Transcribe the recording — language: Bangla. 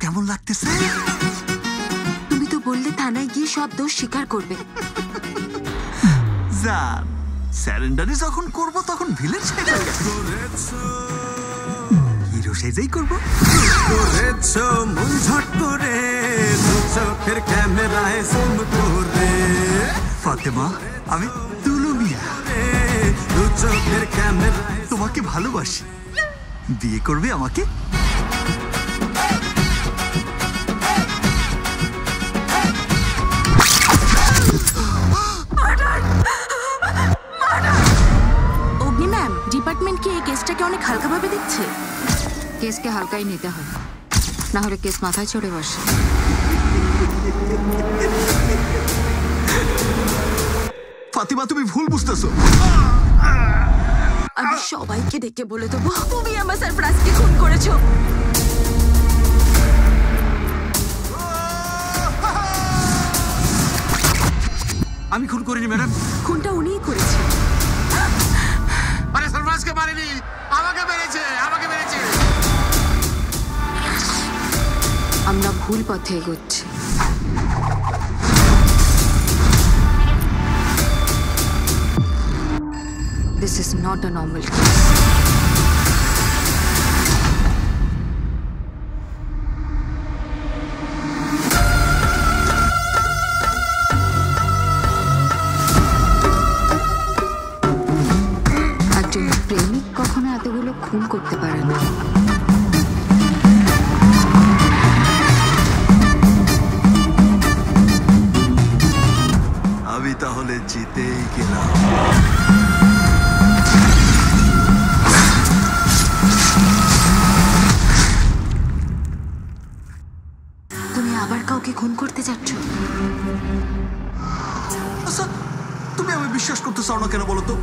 কেমন লাগতেছে? তুমি তো বললে থানায় গিয়ে সব দোষ স্বীকার করবে। জান, স্যারেন্ডারি যখন করব তখন ভিলেন সেজে হিরো সেজেই করব। করেছো মন ঝট করে, দু চোখের ক্যামেরায় জুম করে। ফাতেমা, আমি তুলু মিয়া, দু চোখের ক্যামেরায় তোমাকে ভালোবাসি। বিয়ে করবে আমাকে? অগ্নি ম্যাম, ডিপার্টমেন্ট কি এই কেসটাকে অনেক হালকাভাবে দেখছে? কেসকে হালকাই নিতে হয়, না হলে কেস মাথায় চড়ে বসে। ফাতিমা, তুমি ভুল বুঝতেছো। আমি সবাইকে ডেকে বলে দেবো তুমি আমার সারপ্রাইজকে খুন করেছো। আমি খুন করিনি ম্যাডাম। খুনটা উনিই করেছে। আরে সারফরাজকে মারেনি, আমাকে মেরেছে, আমাকে মেরেছে। আমরা ভুল পথে এগোচ্ছি। This is not a normal case. একজন প্রেমিক কখনো এতগুলো খুন করতে পারে না। আমি তাহলে জিতেই গেলাম। তুমি আবার কাউকে খুন করতে যাচ্ছ? আচ্ছা, তুমি আমি বিশ্বাস করতে চাও না কেন বলো তো?